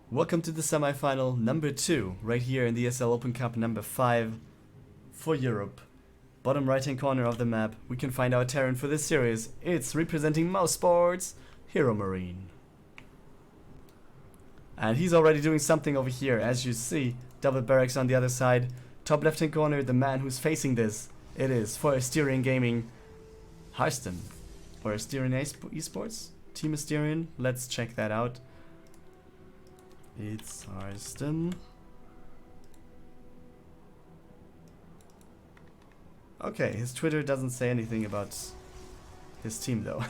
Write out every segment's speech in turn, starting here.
Welcome to the semifinal number 2, right here in the ESL Open Cup number 5 for Europe. Bottom right hand corner of the map, we can find our Terran for this series. It's representing mouse sports, HeroMarine. And he's already doing something over here, as you see. Double barracks on the other side. Top left hand corner, the man who's facing this. It is for Asterion Gaming, Harstem. Or Asterion Esports? Team Asterion? Let's check that out. It's Harstem. Okay, his Twitter doesn't say anything about his team though.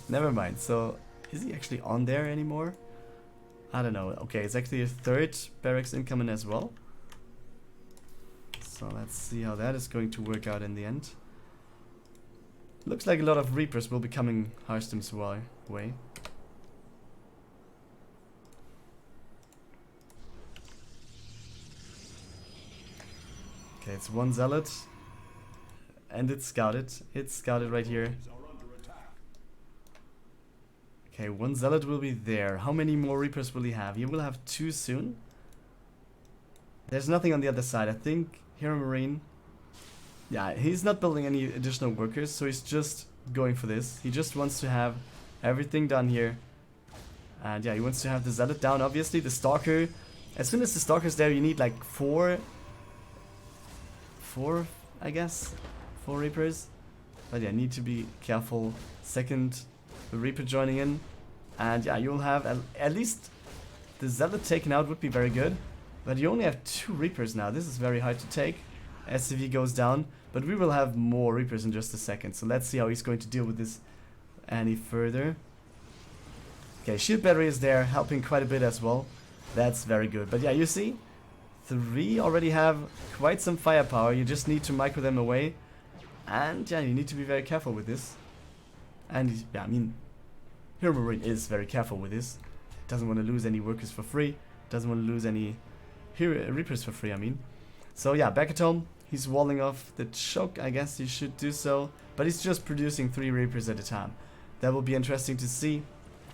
Never mind. So, is he actually on there anymore? I don't know. Okay, it's actually a third barracks incoming as well. So let's see how that is going to work out in the end. Looks like a lot of Reapers will be coming Harstem's way. Okay, it's one Zealot. And it's scouted. It's scouted right here. Okay, one Zealot will be there. How many more Reapers will he have? He will have 2 soon. There's nothing on the other side. I think HeroMarine... Yeah, he's not building any additional workers, so he's just going for this. He just wants to have everything done here. And yeah, he wants to have the Zealot down, obviously. The Stalker... As soon as the Stalker's there, you need like 4, I guess. 4 Reapers. But yeah, need to be careful. Second Reaper joining in. And yeah, you'll have at least the Zealot taken out would be very good. But you only have 2 Reapers now. This is very hard to take. SCV goes down. But we will have more Reapers in just a second. So let's see how he's going to deal with this any further. Okay, Shield Battery is there, helping quite a bit as well. That's very good. But yeah, you see, 3 already have quite some firepower. You just need to micro them away. And yeah, you need to be very careful with this. And yeah, I mean, HeroMarine is very careful with this. Doesn't want to lose any workers for free. Doesn't want to lose any Reapers for free, I mean. So yeah, back at home, he's walling off the choke. I guess he should do so. But he's just producing 3 Reapers at a time. That will be interesting to see.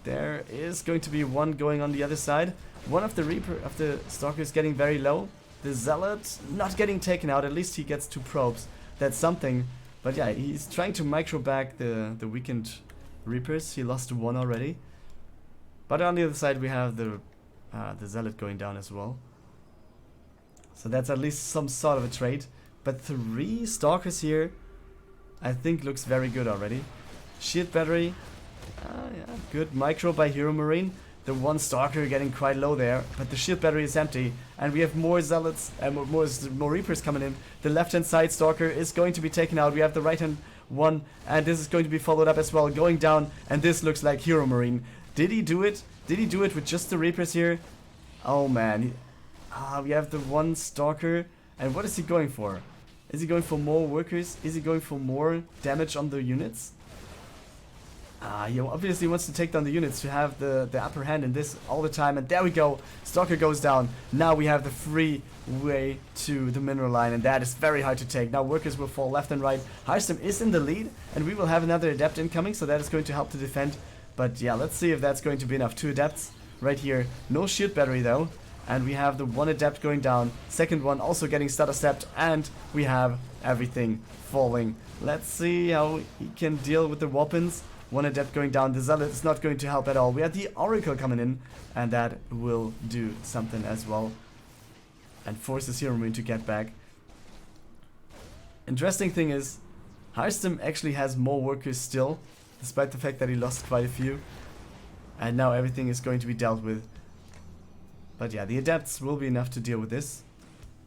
There is going to be one going on the other side. One of the Stalkers getting very low. The Zealot not getting taken out. At least he gets 2 probes. That's something. But yeah, he's trying to micro back the weakened Reapers. He lost 1 already. But on the other side we have the Zealot going down as well. So that's at least some sort of a trade. But 3 Stalkers here, I think looks very good already. Shield Battery. Yeah, good micro by HeroMarine. The 1 Stalker getting quite low there, but the Shield Battery is empty. And we have more Zealots and more Reapers coming in. The left hand side Stalker is going to be taken out. We have the right hand one, and this is going to be followed up as well, going down. And this looks like HeroMarine. Did he do it? Did he do it with just the Reapers here? Oh man. We have the 1 Stalker. And what is he going for? Is he going for more workers? Is he going for more damage on the units? He obviously wants to take down the units to have the upper hand in this all the time. And there we go. Stalker goes down. Now we have the free way to the mineral line. And that is very hard to take. Now workers will fall left and right. Harstem is in the lead. And we will have another Adept incoming. So that is going to help to defend. But yeah, let's see if that's going to be enough. 2 Adepts right here. No Shield Battery though. And we have the 1 Adept going down. Second one also getting stutter stepped. And we have everything falling. Let's see how he can deal with the weapons. 1 Adept going down. The Zealot is not going to help at all. We have the Oracle coming in. And that will do something as well. And forces HeroMarine to get back. Interesting thing is, Harstem actually has more workers still. Despite the fact that he lost quite a few. And now everything is going to be dealt with. But yeah, the Adepts will be enough to deal with this.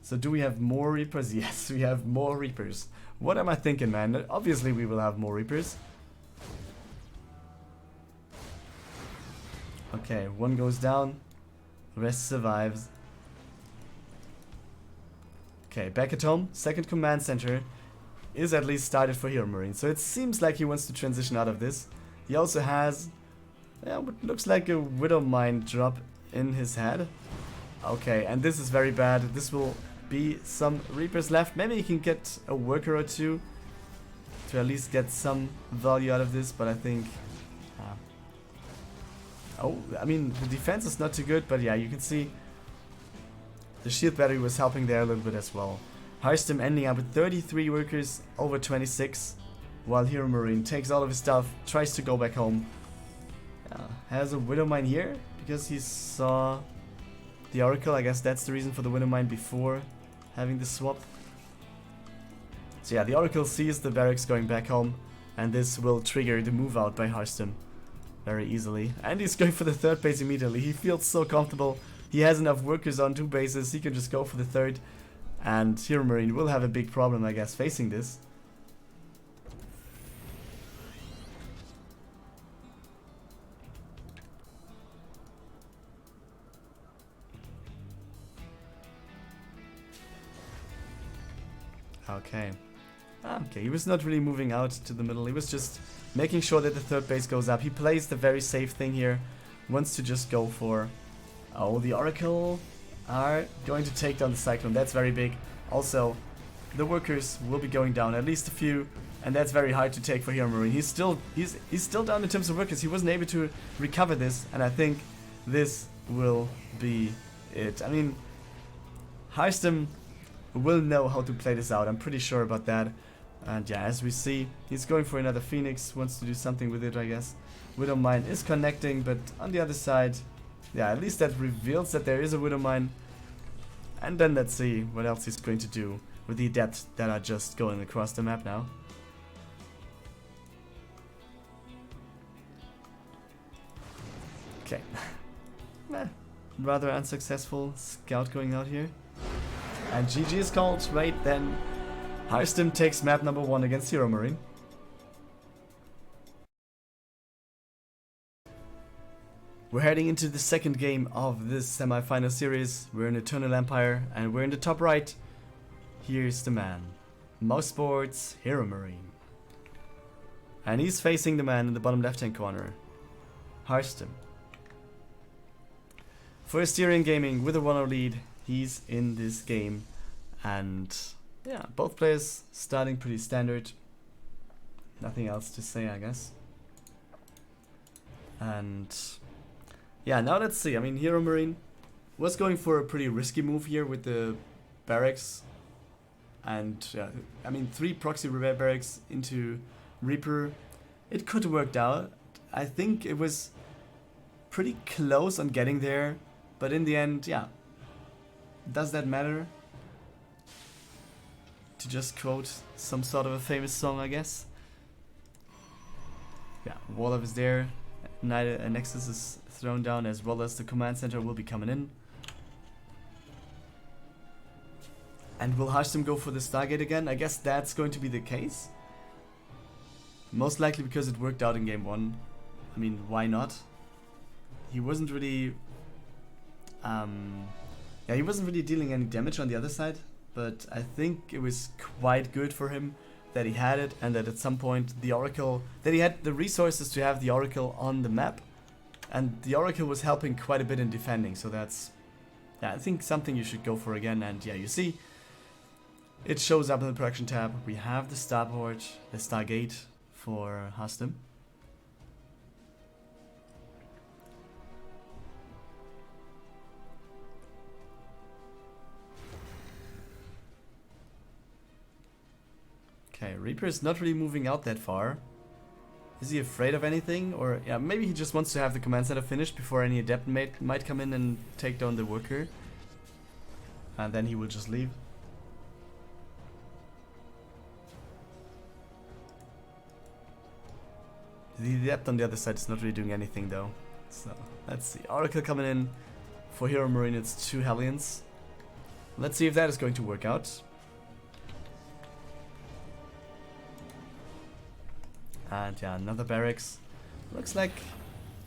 So do we have more Reapers? Yes, we have more Reapers. What am I thinking, man? Obviously we will have more Reapers. Okay, 1 goes down. The rest survives. Okay, back at home. Second command center is at least started for HeroMarine. So it seems like he wants to transition out of this. He also has, yeah, what looks like a Widow Mine drop in his head. Okay, and this is very bad. This will be some Reapers left. Maybe he can get a worker or 2 to at least get some value out of this, but I think Oh, I mean, the defense is not too good, but yeah, you can see the shield battery was helping there a little bit as well. Harstem ending up with 33 workers over 26, while HeroMarine takes all of his stuff, tries to go back home. Has a Widow Mine here, because he saw the Oracle. I guess that's the reason for the Widow Mine before having the swap. So yeah, the Oracle sees the barracks going back home, and this will trigger the move out by Harstem very easily. And he's going for the third base immediately. He feels so comfortable. He has enough workers on 2 bases. He can just go for the third. And HeroMarine will have a big problem, I guess, facing this. Okay. Okay, he was not really moving out to the middle. He was just making sure that the third base goes up. He plays the very safe thing here. Wants to just go for... Oh, the Oracle are going to take down the Cyclone. That's very big. Also, the workers will be going down, at least a few. And that's very hard to take for HeroMarine. He's still down in terms of workers. He wasn't able to recover this. And I think this will be it. I mean, Harstem will know how to play this out. I'm pretty sure about that. And yeah, as we see, he's going for another Phoenix, wants to do something with it, I guess. Widow Mine is connecting, but on the other side, yeah, at least that reveals that there is a Widow Mine. And then let's see what else he's going to do with the Adept that are just going across the map now. Okay. Rather unsuccessful scout going out here. And GG is called. Right then, Harstem takes map number 1 against HeroMarine. We're heading into the second game of this semi-final series. We're in Eternal Empire and we're in the top right. Here's the man. Mouse Sports, HeroMarine. And he's facing the man in the bottom left hand corner. Harstem. For Asterion Gaming with a 1-0 lead, he's in this game. And yeah, both players starting pretty standard. Nothing else to say, I guess. And yeah, now let's see. I mean, HeroMarine was going for a pretty risky move here with the barracks. And I mean, 3 proxy barracks into Reaper. It could have worked out. I think it was pretty close on getting there. But in the end, yeah. Does that matter? To just quote some sort of a famous song, I guess. Yeah, Wallop is there. Nexus is thrown down, as well as the command center will be coming in. And will Harstem go for the Stargate again? I guess that's going to be the case. Most likely because it worked out in game 1. I mean, why not? He wasn't really... yeah, he wasn't really dealing any damage on the other side. But I think it was quite good for him that he had it, and that at some point the Oracle, that he had the resources to have the Oracle on the map, and the Oracle was helping quite a bit in defending. So that's, yeah, I think something you should go for again. And yeah, you see, it shows up in the production tab. We have the starboard, the Stargate for Harstem. Okay, Reaper is not really moving out that far. Is he afraid of anything? Or yeah, maybe he just wants to have the command center finished before any Adept might come in and take down the worker. And then he will just leave. The Adept on the other side is not really doing anything though. So, let's see. Oracle coming in. For HeroMarine it's 2 Hellions. Let's see if that is going to work out. And yeah, another barracks. Looks like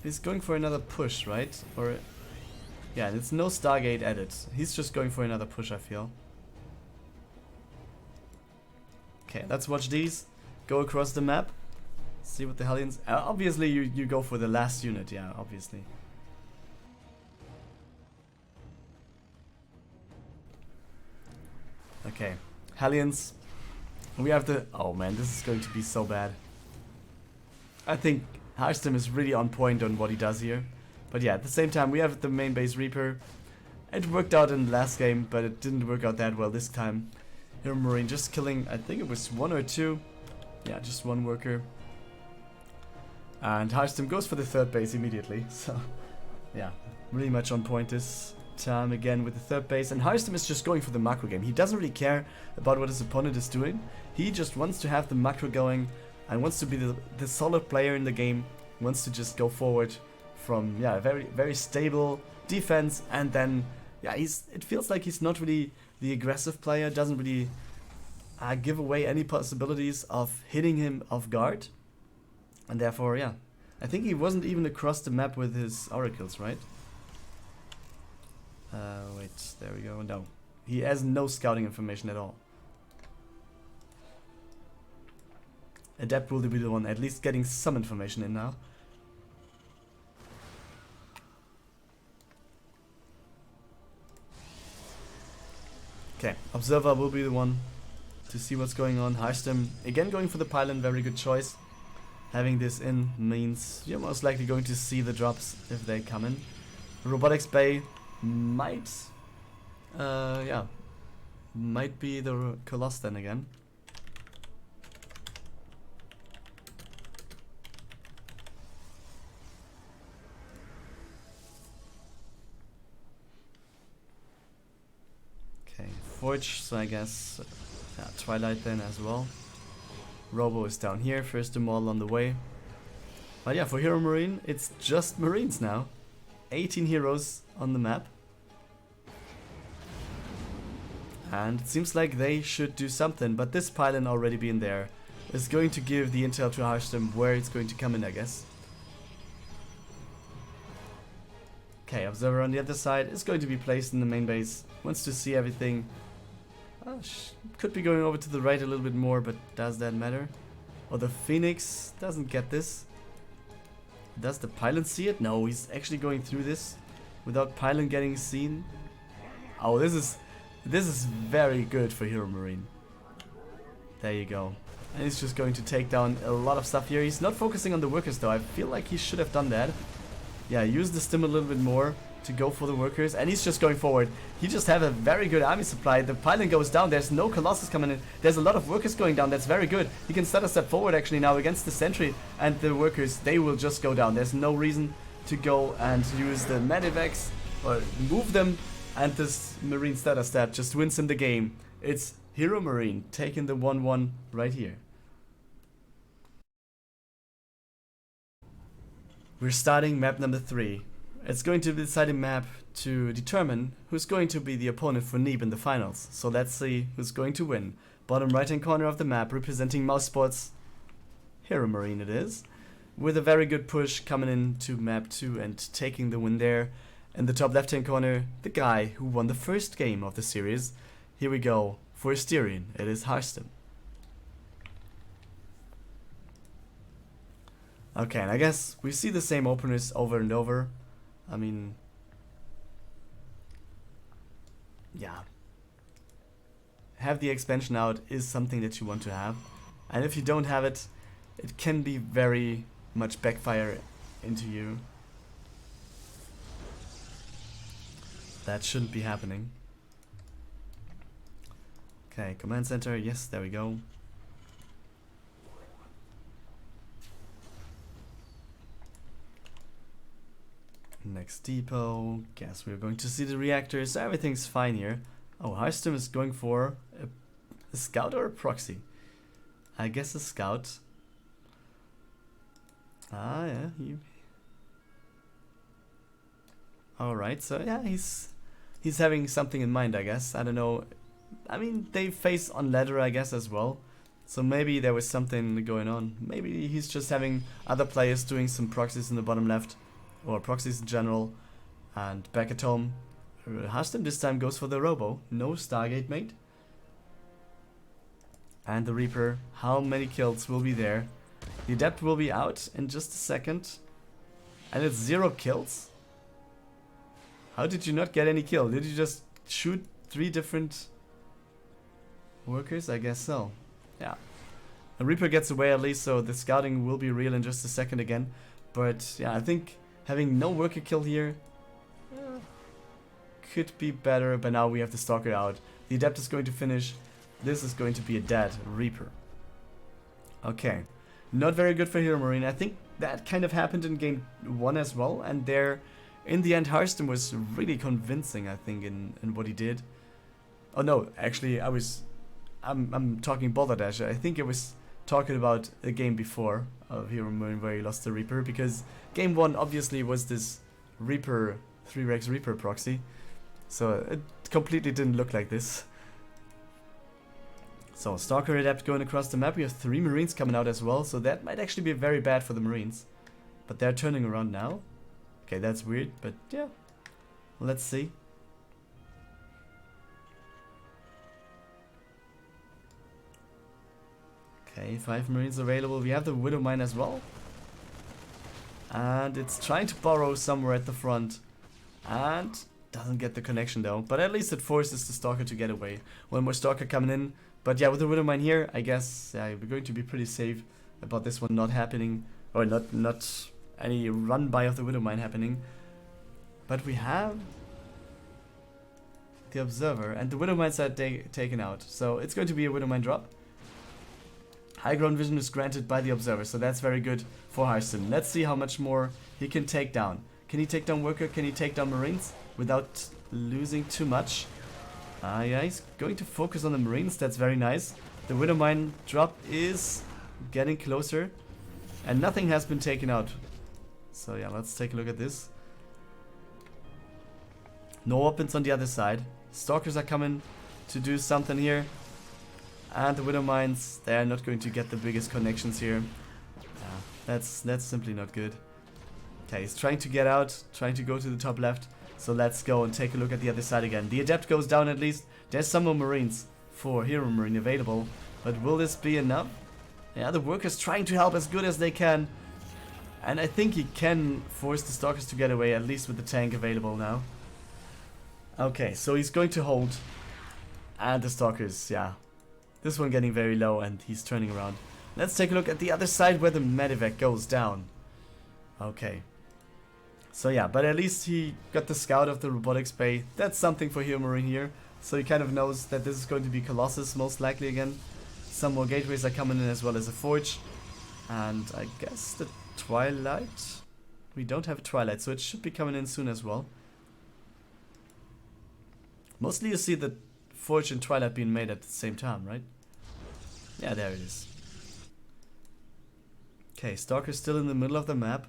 he's going for another push, right? Or yeah, it's no Stargate added. He's just going for another push, I feel. Okay, let's watch these go across the map. See what the Hellions... obviously you go for the last unit, yeah, obviously. Okay, Hellions. We have the... Oh man, this is going to be so bad. I think Harstem is really on point on what he does here. But yeah, at the same time, we have the main base Reaper. It worked out in the last game, but it didn't work out that well this time. HeroMarine just killing, I think it was 1 or 2. Yeah, just 1 worker. And Harstem goes for the 3rd base immediately. So, yeah, really much on point this time again with the 3rd base. And Harstem is just going for the macro game. He doesn't really care about what his opponent is doing. He just wants to have the macro going and wants to be the solid player in the game. Wants to just go forward from, yeah, very stable defense, and then, yeah, it feels like he's not really the aggressive player, doesn't really give away any possibilities of hitting him off guard. And therefore, yeah, I think he wasn't even across the map with his oracles, right? Wait, there we go. No, he has no scouting information at all. Adept will be the one at least getting some information in now. Okay, Observer will be the one to see what's going on. Harstem again going for the pylon, very good choice. Having this in means you're most likely going to see the drops if they come in. Robotics Bay might, yeah, might be the Colossus then again. Forge, so I guess Twilight then as well. Robo is down here, first model on the way. But yeah, for HeroMarine, it's just Marines now. 18 heroes on the map. And it seems like they should do something, but this pylon already being there is going to give the intel to Harstem where it's going to come in, I guess. Okay, Observer on the other side is going to be placed in the main base. Wants to see everything. Could be going over to the right a little bit more, but does that matter? Or the Phoenix doesn't get this. Does the pylon see it? No, he's actually going through this without pylon getting seen. Oh, this is very good for HeroMarine. There you go. And he's just going to take down a lot of stuff here. He's not focusing on the workers though. I feel like he should have done that. Yeah, use the stim a little bit more to go for the workers, and he's just going forward. He just have a very good army supply. The pylon goes down, there's no Colossus coming in, there's a lot of workers going down, that's very good. He can start a step forward actually now against the sentry, and the workers, they will just go down. There's no reason to go and use the medivacs or move them, and this Marine status stat just wins him the game. It's HeroMarine taking the 1-1 right here. We're starting map number 3. It's going to be the deciding map to determine who's going to be the opponent for Neeb in the finals. So let's see who's going to win. Bottom right hand corner of the map representing mouse sports. HeroMarine it is. With a very good push coming into map 2 and taking the win there. In the top left hand corner, the guy who won the first game of the series. Here we go. For Asterion, it is Harstem. Okay, and I guess we see the same openers over and over. I mean, yeah. Have the expansion out is something that you want to have. And if you don't have it, it can be very much backfire into you. That shouldn't be happening. Okay, command center, yes, there we go. Next depot. Guess we're going to see the reactors. Everything's fine here. Oh, Harstem is going for a scout or a proxy? I guess a scout. Ah, yeah. Alright, so yeah, he's having something in mind, I guess. I don't know. I mean, they face on ladder, I guess, as well. So maybe there was something going on. Maybe he's just having other players doing some proxies in the bottom left. Or proxies in general. And back at home, Harstem this time goes for the Robo. No Stargate mate. And the Reaper. How many kills will be there? The Adept will be out in just a second. And it's 0 kills? How did you not get any kill? Did you just shoot 3 different workers? I guess so. Yeah. The Reaper gets away at least, so the scouting will be real in just a second again. But yeah, I think Having no worker kill here could be better, but now we have the Stalker out. The Adept is going to finish. This is going to be a dead Reaper. Okay. Not very good for HeroMarine. I think that kind of happened in game 1 as well, and there, in the end, Harstem was really convincing, I think, in what he did. Oh no, actually, I'm talking Balderdash. I think I was talking about the game before of HeroMarine where he lost the Reaper, because game 1 obviously was this Reaper, 3-Rex Reaper proxy, so it completely didn't look like this. So, Stalker Adept going across the map. We have 3 Marines coming out as well, so that might actually be very bad for the Marines. But they're turning around now. Okay, that's weird, but yeah. Let's see. Okay, 5 Marines available. We have the Widow Mine as well. And it's trying to burrow somewhere at the front. And doesn't get the connection though. But at least it forces the Stalker to get away. One more Stalker coming in. But yeah, with the Widow Mine here, I guess we're going to be pretty safe about this one not happening. Or not any run by of the Widow Mine happening. But we have the Observer. And the Widow Mines are taken out. So it's going to be a Widow Mine drop. High ground vision is granted by the Observer, so that's very good for Harstem. Let's see how much more he can take down. Can he take down Worker? Can he take down Marines without losing too much? Yeah, he's going to focus on the Marines. That's very nice. The Widow Mine drop is getting closer, and nothing has been taken out. So yeah, let's take a look at this. No weapons on the other side. Stalkers are coming to do something here. And the Widow Mines, they're not going to get the biggest connections here. That's simply not good. Okay, he's trying to get out, trying to go to the top left. So let's go and take a look at the other side again. The Adept goes down at least. There's some more Marines for HeroMarine available. But will this be enough? Yeah, the Workers trying to help as good as they can. And I think he can force the Stalkers to get away, at least with the tank available now. Okay, so he's going to hold. And the Stalkers, yeah. This one getting very low and he's turning around. Let's take a look at the other side where the medevac goes down. Okay. So yeah, but at least he got the scout of the robotics bay. That's something for HeroMarine here. So he kind of knows that this is going to be Colossus most likely again. Some more gateways are coming in as well as a forge. And I guess the Twilight. We don't have a Twilight, so it should be coming in soon as well. Mostly you see the Forge and Twilight being made at the same time, right? Yeah, there it is. Okay, Stalker still in the middle of the map.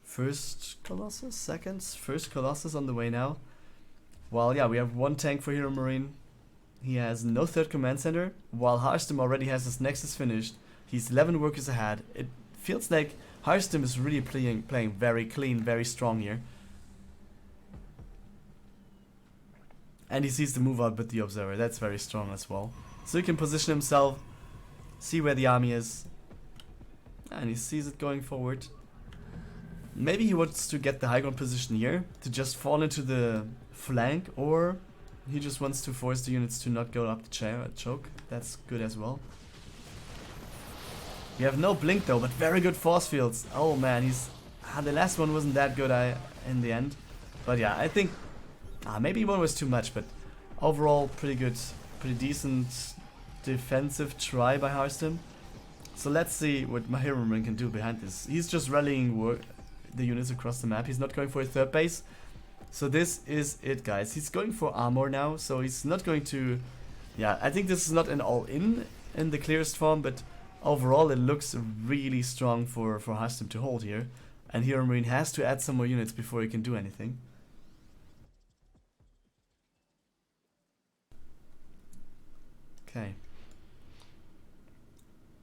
First Colossus, first Colossus on the way now. Well, yeah, we have 1 tank for HeroMarine. He has no 3rd command center, while Harstem already has his Nexus finished. He's 11 workers ahead. It feels like Harstem is really playing very clean, very strong here. And he sees the move out with the Observer. That's very strong as well. So he can position himself, see where the army is. And he sees it going forward. Maybe he wants to get the high ground position here, to just fall into the flank, or he just wants to force the units to not go up the choke. That's good as well. We have no blink though, but very good force fields. Oh man, the last one wasn't that good in the end. But yeah, I think maybe one was too much, but overall pretty good, pretty decent defensive try by Harstem. So let's see what my HeroMarine can do behind this. He's just rallying the units across the map. He's not going for a 3rd base. So this is it, guys. He's going for armor now, so he's not going to... Yeah, I think this is not an all-in the clearest form, but overall it looks really strong for Harstem to hold here. And HeroMarine has to add some more units before he can do anything. Okay.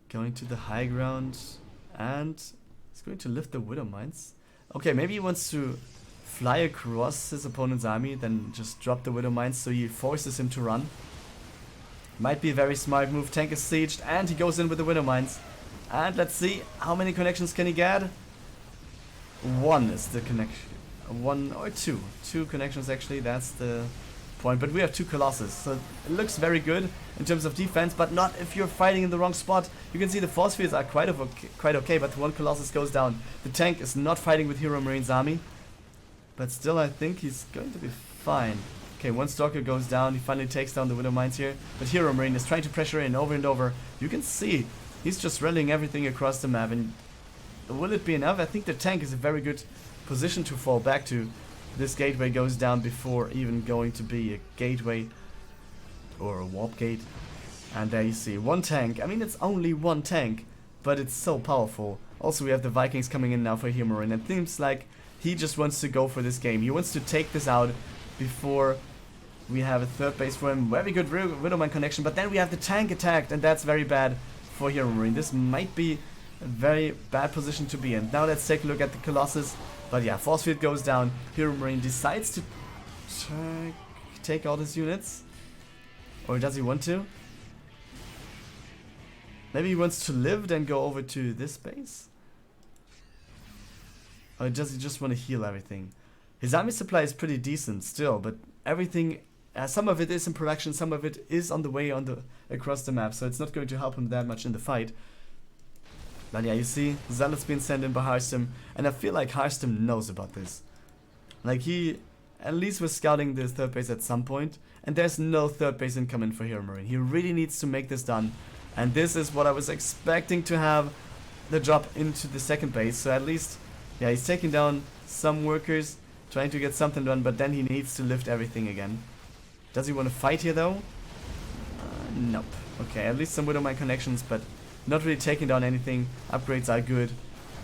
Going to the high ground, and he's going to lift the Widow Mines. Okay, maybe he wants to fly across his opponent's army, then just drop the Widow Mines so he forces him to run. Might be a very smart move. Tank is sieged, and he goes in with the Widow Mines. And let's see, how many connections can he get? 1 is the connection. 1 or 2. 2 connections actually, that's the point, but we have 2 Colossus, so it looks very good in terms of defense, but not if you're fighting in the wrong spot. You can see the force fields are quite okay, but 1 Colossus goes down. The tank is not fighting with HeroMarine's army, but still I think he's going to be fine. Okay, 1 Stalker goes down, he finally takes down the Widow Mines here, but HeroMarine is trying to pressure in over and over. You can see he's just rallying everything across the map, and will it be enough? I think the tank is a very good position to fall back to. This gateway goes down before even going to be a gateway or a warp gate. And there you see 1 tank. I mean, it's only 1 tank, but it's so powerful. Also, we have the Vikings coming in now for HeroMarine. It seems like he just wants to go for this game. He wants to take this out before we have a 3rd base for him. Very good Widowmine connection, but then we have the tank attacked, and that's very bad for HeroMarine. This might be a very bad position to be in. Now let's take a look at the Colossus. But yeah, force field goes down. HeroMarine decides to take out his units. Or does he want to? Maybe he wants to live, then go over to this base? Or does he just want to heal everything? His army supply is pretty decent still, but everything, some of it is in production, some of it is on the way across the map, so it's not going to help him that much in the fight. But yeah, you see, Zealots being sent in by Harstem, and I feel like Harstem knows about this. Like, he at least was scouting the 3rd base at some point, and there's no 3rd base incoming for HeroMarine. He really needs to make this done, and this is what I was expecting to have, the drop into the 2nd base. So at least, yeah, he's taking down some workers, trying to get something done, but then he needs to lift everything again. Does he want to fight here though? Nope. Okay, at least some Widowmine connections, but not really taking down anything. Upgrades are good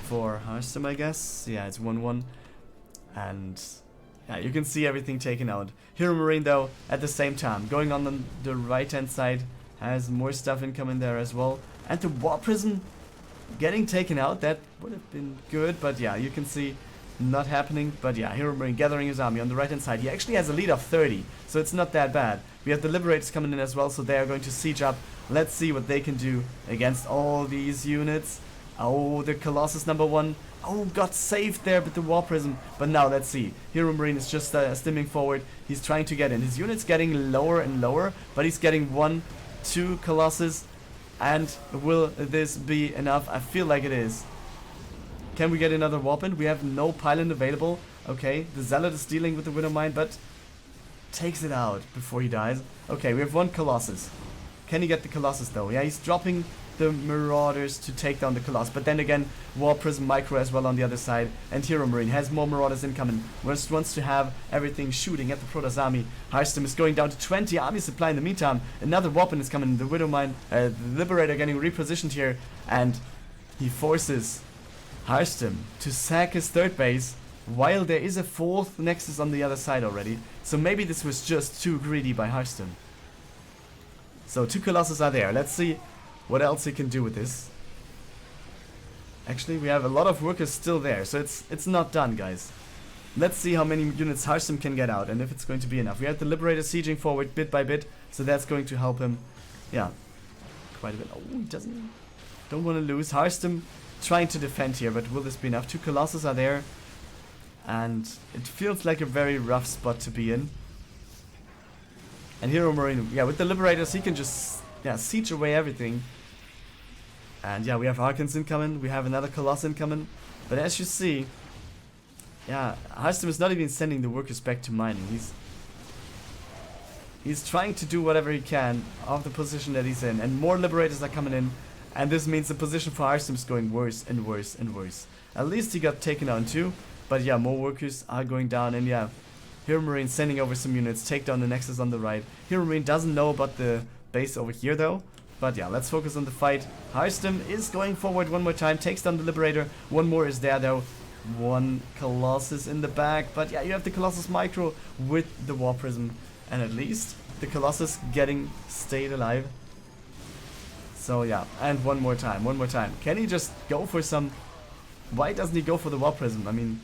for Harstem, I guess. Yeah, it's 1-1. And yeah, you can see everything taken out. HeroMarine though, at the same time, going on the right hand side, has more stuff incoming there as well. And the War Prism getting taken out, that would have been good, but yeah, you can see not happening. But yeah, HeroMarine gathering his army on the right hand side. He actually has a lead of 30, so it's not that bad. We have the Liberators coming in as well, so they are going to siege up. Let's see what they can do against all these units. Oh, the Colossus number 1. Oh, got saved there with the War Prism. But now let's see. HeroMarine is just stimming forward. He's trying to get in. His unit's getting lower and lower, but he's getting 1, 2 Colossus. And will this be enough? I feel like it is. Can we get another weapon? We have no pylon available. Okay, the Zealot is dealing with the Widowmine, but takes it out before he dies. Okay, we have 1 Colossus. Can he get the Colossus though? Yeah, he's dropping the Marauders to take down the Colossus. But then again, War Prism Micro as well on the other side. And HeroMarine has more Marauders incoming. Just wants to have everything shooting at the Protoss army. Harstem is going down to 20 army supply in the meantime. Another weapon is coming. The Widowmine, the Liberator getting repositioned here. And he forces Harstem to sack his 3rd base, while there is a 4th Nexus on the other side already. So maybe this was just too greedy by Harstem. So 2 Colossus are there. Let's see what else he can do with this. Actually, we have a lot of workers still there, so it's not done, guys. Let's see how many units Harstem can get out, and if it's going to be enough. We have the Liberator sieging forward bit by bit, so that's going to help him. Yeah, quite a bit. Oh, he don't want to lose. Harstem trying to defend here, but will this be enough? 2 Colossus are there, and it feels like a very rough spot to be in. And HeroMarine, yeah, with the Liberators, he can just, yeah, siege away everything. And yeah, we have Harkins incoming, we have another Colossus incoming. But as you see, yeah, Harstem is not even sending the workers back to mining. He's trying to do whatever he can of the position that he's in. And more Liberators are coming in. And this means the position for Harstem is going worse and worse and worse. At least he got taken down too. But yeah, more workers are going down, and yeah, HeroMarine sending over some units, take down the Nexus on the right. HeroMarine doesn't know about the base over here though. But yeah, let's focus on the fight. Harstem is going forward one more time, takes down the Liberator. 1 more is there though. 1 Colossus in the back. But yeah, you have the Colossus Micro with the War Prism. And at least the Colossus stayed alive. So yeah, and one more time. Can he just go for some... Why doesn't he go for the War Prism? I mean,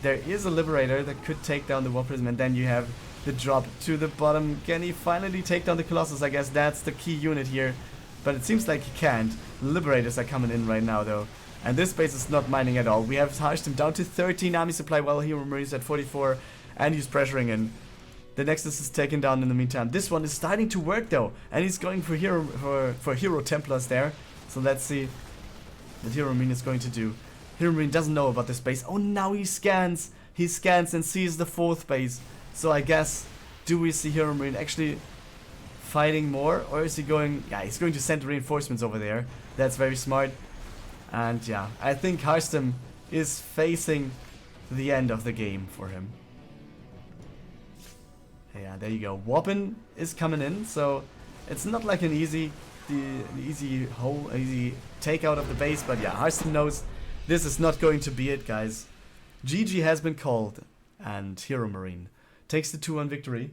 there is a Liberator that could take down the War Prism, and then you have the drop to the bottom. Can he finally take down the Colossus? I guess that's the key unit here. But it seems like he can't. Liberators are coming in right now though. And this base is not mining at all. We have Harstem down to 13 army supply while HeroMarine is at 44. And he's pressuring in. The Nexus is taken down in the meantime. This one is starting to work though, and he's going for Hero Templars there. So let's see what HeroMarine is going to do. HeroMarine doesn't know about this base. Oh, now he scans. He scans and sees the 4th base. So I guess, do we see HeroMarine actually fighting more, or is he going? Yeah, he's going to send reinforcements over there. That's very smart. And yeah, I think Harstem is facing the end of the game for him. Yeah, there you go. Wobbin is coming in, so it's not like an easy takeout of the base, but yeah, Harstem knows this is not going to be it, guys. GG has been called, and HeroMarine takes the 2-1 victory.